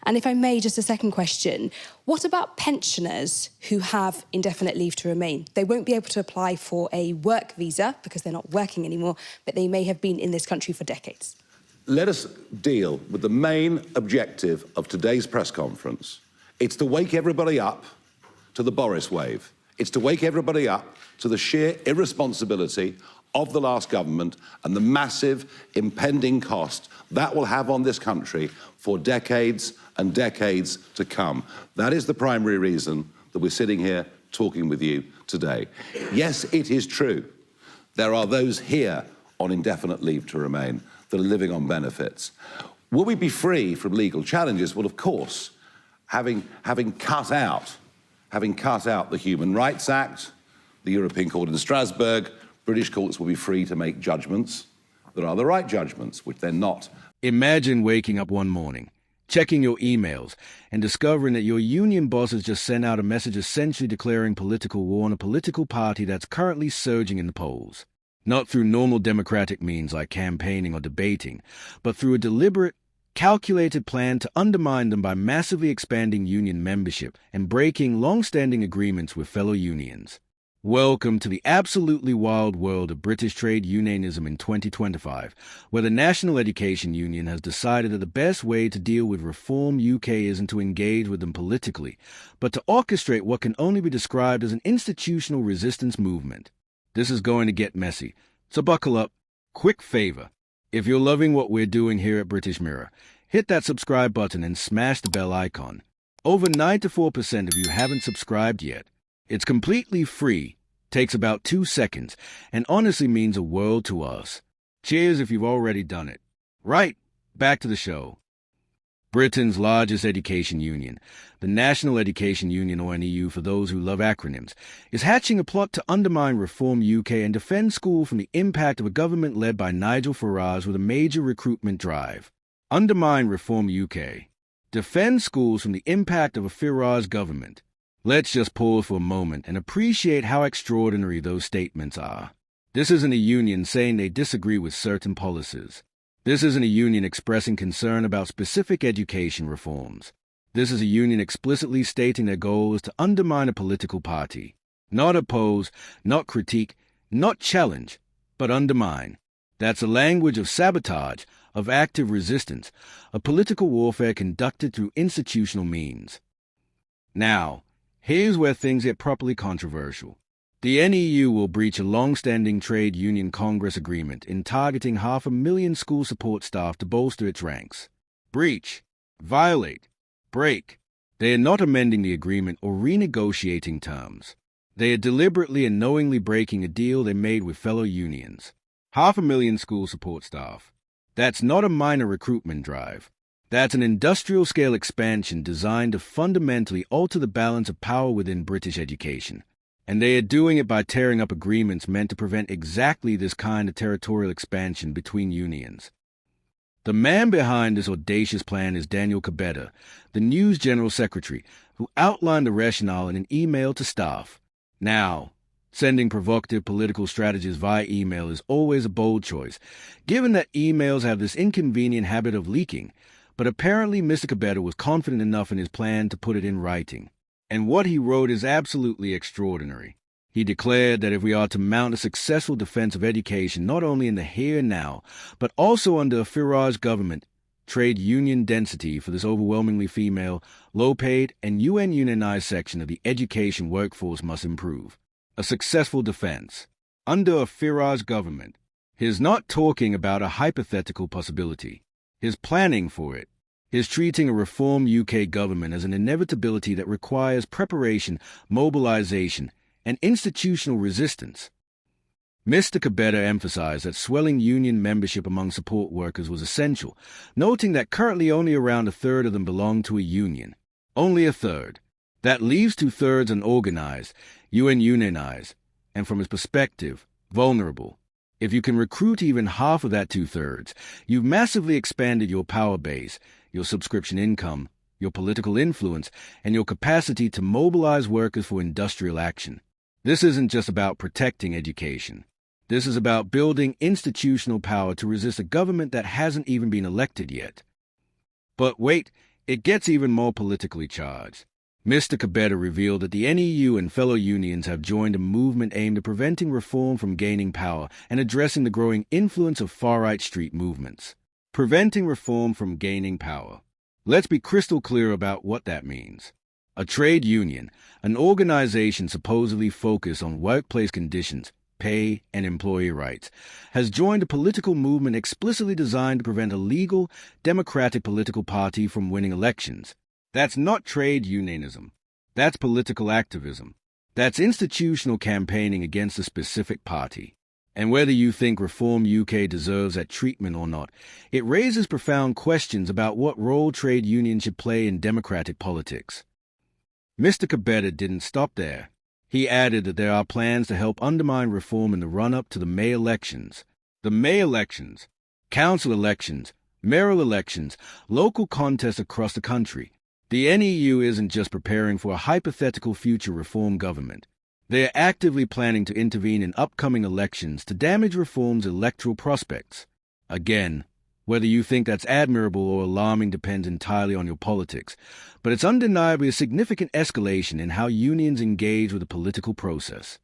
And if I may, just a second question, what about pensioners who have indefinite leave to remain? They won't be able to apply for a work visa because they're not working anymore, but they may have been in this country for decades. Let us deal with the main objective of today's press conference. It's to wake everybody up to the Boris wave. It's to wake everybody up to the sheer irresponsibility of the last government and the massive impending cost that will have on this country for decades and decades to come. That is the primary reason that we're sitting here talking with you today. Yes, it is true. There are those here on indefinite leave to remain that are living on benefits. Will we be free from legal challenges? Well, of course, having cut out the Human Rights Act, the European Court in Strasbourg, British courts will be free to make judgments that are the right judgments, which they're not. Imagine waking up one morning, checking your emails, and discovering that your union boss has just sent out a message essentially declaring political war on a political party that's currently surging in the polls. Not through normal democratic means like campaigning or debating, but through a deliberate, calculated plan to undermine them by massively expanding union membership and breaking long-standing agreements with fellow unions. Welcome to the absolutely wild world of British trade unionism in 2025, where the National Education Union has decided that the best way to deal with Reform UK isn't to engage with them politically, but to orchestrate what can only be described as an institutional resistance movement. This is going to get messy, so buckle up. Quick favor. If you're loving what we're doing here at British Mirror, hit that subscribe button and smash the bell icon. Over 94% of you haven't subscribed yet. It's completely free, takes about 2 seconds, and honestly means a world to us. Cheers if you've already done it. Right, back to the show. Britain's largest education union, the National Education Union, or NEU for those who love acronyms, is hatching a plot to undermine Reform UK and defend school from the impact of a government led by Nigel Farage with a major recruitment drive. Undermine Reform UK. Defend schools from the impact of a Farage government. Let's just pause for a moment and appreciate how extraordinary those statements are. This isn't a union saying they disagree with certain policies. This isn't a union expressing concern about specific education reforms. This is a union explicitly stating their goal is to undermine a political party. Not oppose, not critique, not challenge, but undermine. That's a language of sabotage, of active resistance, of political warfare conducted through institutional means. Now, here's where things get properly controversial. The NEU will breach a long-standing trade union Congress agreement in targeting 500,000 school support staff to bolster its ranks. Breach, violate, break. They are not amending the agreement or renegotiating terms. They are deliberately and knowingly breaking a deal they made with fellow unions. 500,000 school support staff. That's not a minor recruitment drive. That's an industrial-scale expansion designed to fundamentally alter the balance of power within British education. And they are doing it by tearing up agreements meant to prevent exactly this kind of territorial expansion between unions. The man behind this audacious plan is Daniel Kabeda, the News General Secretary, who outlined the rationale in an email to staff. Now, sending provocative political strategies via email is always a bold choice, given that emails have this inconvenient habit of leaking, but apparently Mr. Kabeda was confident enough in his plan to put it in writing. And what he wrote is absolutely extraordinary. He declared that if we are to mount a successful defense of education not only in the here and now, but also under a Farage government, trade union density for this overwhelmingly female, low-paid, and UN-unionized section of the education workforce must improve. A successful defense. Under a Farage government. He's not talking about a hypothetical possibility. He's planning for it. Is treating a Reform UK government as an inevitability that requires preparation, mobilization, and institutional resistance. Mr. Kabeda emphasized that swelling union membership among support workers was essential, noting that currently only around a third of them belong to a union. Only a third. That leaves 2/3 unorganized, UN-unionized, and from his perspective, vulnerable. If you can recruit even half of that 2/3, you've massively expanded your power base, your subscription income, your political influence, and your capacity to mobilize workers for industrial action. This isn't just about protecting education. This is about building institutional power to resist a government that hasn't even been elected yet. But wait, It gets even more politically charged. Mr. Cabeda revealed that the NEU and fellow unions have joined a movement aimed at preventing reform from gaining power and addressing the growing influence of far-right street movements. Preventing reform from gaining power. Let's be crystal clear about what that means. A trade union, an organization supposedly focused on workplace conditions, pay, and employee rights, has joined a political movement explicitly designed to prevent a legal, democratic political party from winning elections. That's not trade unionism. That's political activism. That's institutional campaigning against a specific party. And whether you think Reform UK deserves that treatment or not, it raises profound questions about what role trade unions should play in democratic politics. Mr. Cabeda didn't stop there. He added that there are plans to help undermine reform in the run-up to the May elections. The May elections, council elections, mayoral elections, local contests across the country. The NEU isn't just preparing for a hypothetical future reform government. They are actively planning to intervene in upcoming elections to damage reform's electoral prospects. Again, whether you think that's admirable or alarming depends entirely on your politics, but it's undeniably a significant escalation in how unions engage with the political process.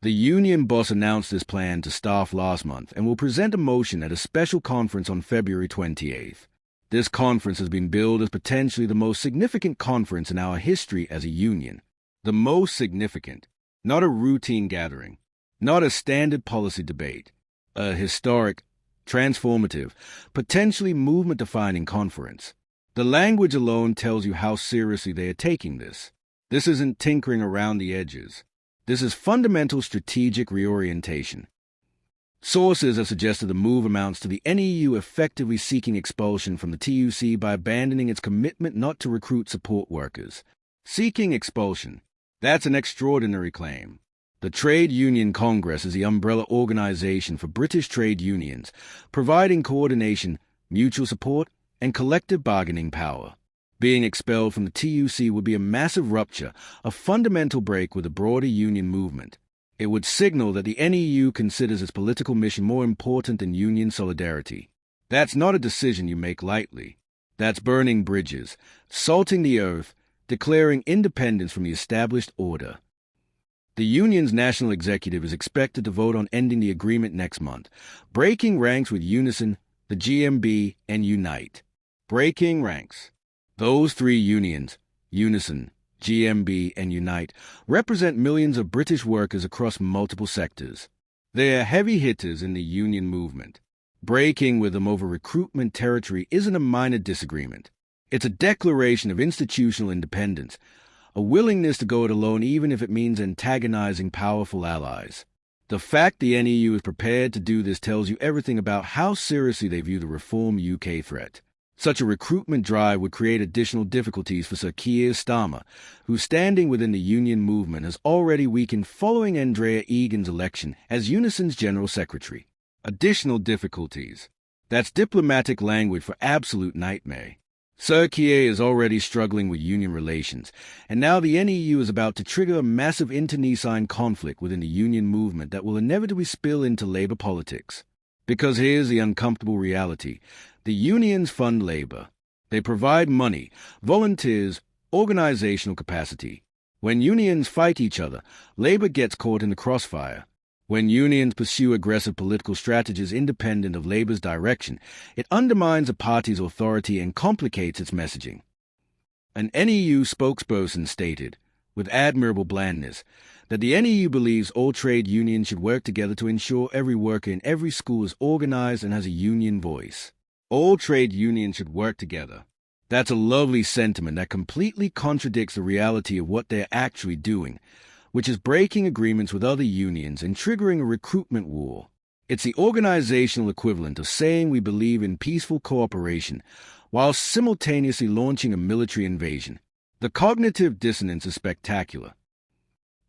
The union boss announced this plan to staff last month and will present a motion at a special conference on February 28th. This conference has been billed as potentially the most significant conference in our history as a union. The most significant, not a routine gathering, not a standard policy debate, a historic, transformative, potentially movement-defining conference. The language alone tells you how seriously they are taking this. This isn't tinkering around the edges. This is fundamental strategic reorientation. Sources have suggested the move amounts to the NEU effectively seeking expulsion from the TUC by abandoning its commitment not to recruit support workers. Seeking expulsion. That's an extraordinary claim. The Trade Union Congress is the umbrella organization for British trade unions, providing coordination, mutual support, and collective bargaining power. Being expelled from the TUC would be a massive rupture, a fundamental break with the broader union movement. It would signal that the NEU considers its political mission more important than union solidarity. That's not a decision you make lightly. That's burning bridges, salting the earth, declaring independence from the established order. The union's national executive is expected to vote on ending the agreement next month, breaking ranks with Unison, the GMB, and Unite. Breaking ranks. Those three unions, Unison, GMB, and Unite, represent millions of British workers across multiple sectors. They are heavy hitters in the union movement. Breaking with them over recruitment territory isn't a minor disagreement. It's a declaration of institutional independence, a willingness to go it alone even if it means antagonizing powerful allies. The fact the NEU is prepared to do this tells you everything about how seriously they view the Reform UK threat. Such a recruitment drive would create additional difficulties for Sir Keir Starmer, whose standing within the union movement has already weakened following Andrea Egan's election as Unison's General Secretary. Additional difficulties. That's diplomatic language for absolute nightmare. Sir Keir is already struggling with union relations, and now the NEU is about to trigger a massive internecine conflict within the union movement that will inevitably spill into Labour politics. Because here's the uncomfortable reality. The unions fund Labour. They provide money, volunteers, organizational capacity. When unions fight each other, Labour gets caught in the crossfire. When unions pursue aggressive political strategies independent of Labour's direction, it undermines a party's authority and complicates its messaging. An NEU spokesperson stated, with admirable blandness, that the NEU believes all trade unions should work together to ensure every worker in every school is organized and has a union voice. All trade unions should work together. That's a lovely sentiment that completely contradicts the reality of what they're actually doing, which is breaking agreements with other unions and triggering a recruitment war. It's the organizational equivalent of saying we believe in peaceful cooperation while simultaneously launching a military invasion. The cognitive dissonance is spectacular.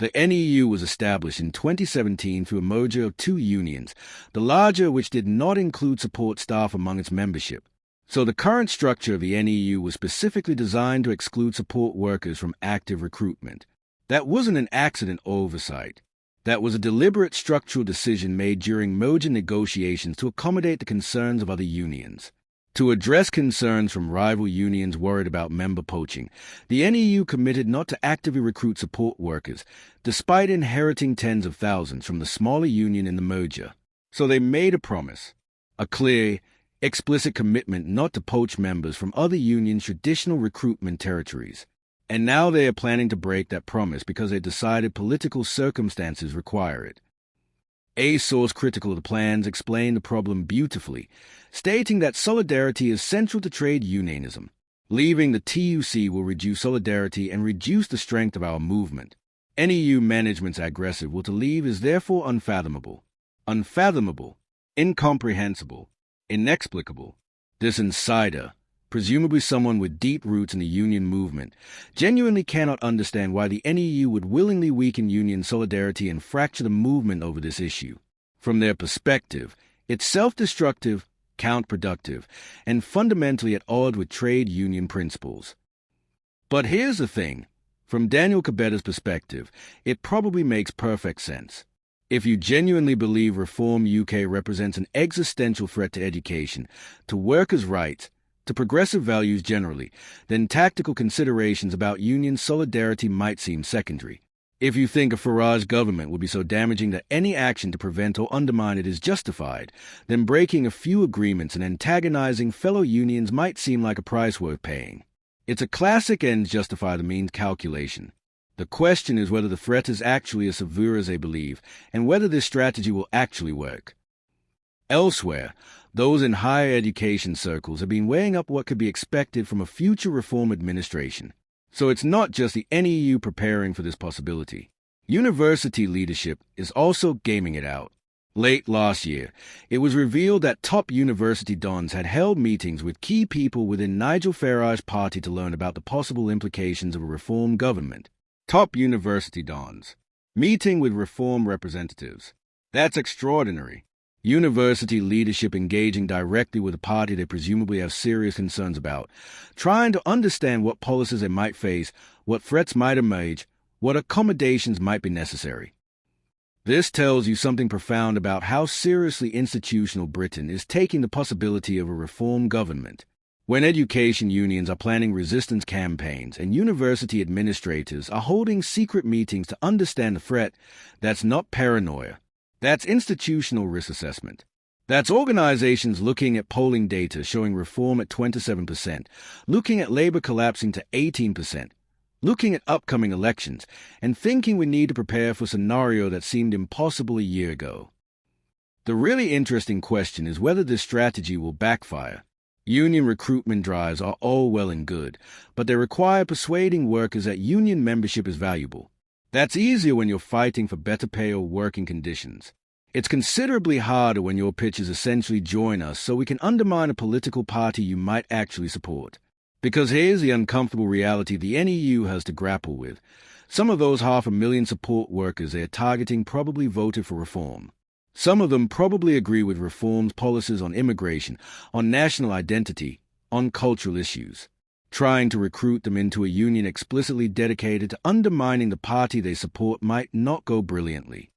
The NEU was established in 2017 through a merger of two unions, the larger which did not include support staff among its membership. So the current structure of the NEU was specifically designed to exclude support workers from active recruitment. That wasn't an accident oversight. That was a deliberate structural decision made during merger negotiations to accommodate the concerns of other unions. To address concerns from rival unions worried about member poaching, the NEU committed not to actively recruit support workers, despite inheriting tens of thousands from the smaller union in the merger. So they made a promise, a clear, explicit commitment not to poach members from other unions' traditional recruitment territories. And now they are planning to break that promise because they decided political circumstances require it. A source critical of the plans explained the problem beautifully, stating that solidarity is central to trade unionism. Leaving the TUC will reduce solidarity and reduce the strength of our movement. NEU management's aggressive will to leave is therefore unfathomable. Unfathomable, incomprehensible, inexplicable. This insider, presumably someone with deep roots in the union movement, genuinely cannot understand why the NEU would willingly weaken union solidarity and fracture the movement over this issue. From their perspective, it's self-destructive, counterproductive, and fundamentally at odds with trade union principles. But here's the thing. From Daniel Cabetta's perspective, it probably makes perfect sense. If you genuinely believe Reform UK represents an existential threat to education, to workers' rights, to progressive values generally, then tactical considerations about union solidarity might seem secondary. If you think a Farage government would be so damaging that any action to prevent or undermine it is justified, then breaking a few agreements and antagonizing fellow unions might seem like a price worth paying. It's a classic ends justify the means calculation. The question is whether the threat is actually as severe as they believe, and whether this strategy will actually work. Elsewhere, those in higher education circles have been weighing up what could be expected from a future reform administration. So it's not just the NEU preparing for this possibility. University leadership is also gaming it out. Late last year, it was revealed that top university dons had held meetings with key people within Nigel Farage's party to learn about the possible implications of a reform government. Top university dons. Meeting with reform representatives. That's extraordinary. University leadership engaging directly with a party they presumably have serious concerns about, trying to understand what policies they might face, what threats might emerge, what accommodations might be necessary. This tells you something profound about how seriously institutional Britain is taking the possibility of a reform government. When education unions are planning resistance campaigns and university administrators are holding secret meetings to understand the threat, that's not paranoia. That's institutional risk assessment. That's organizations looking at polling data showing reform at 27%, looking at labor collapsing to 18%, looking at upcoming elections, and thinking we need to prepare for a scenario that seemed impossible a year ago. The really interesting question is whether this strategy will backfire. Union recruitment drives are all well and good, but they require persuading workers that union membership is valuable. That's easier when you're fighting for better pay or working conditions. It's considerably harder when your pitch is essentially join us so we can undermine a political party you might actually support. Because here's the uncomfortable reality the NEU has to grapple with. Some of those 500,000 support workers they're targeting probably voted for reform. Some of them probably agree with reform's policies on immigration, on national identity, on cultural issues. Trying to recruit them into a union explicitly dedicated to undermining the party they support might not go brilliantly.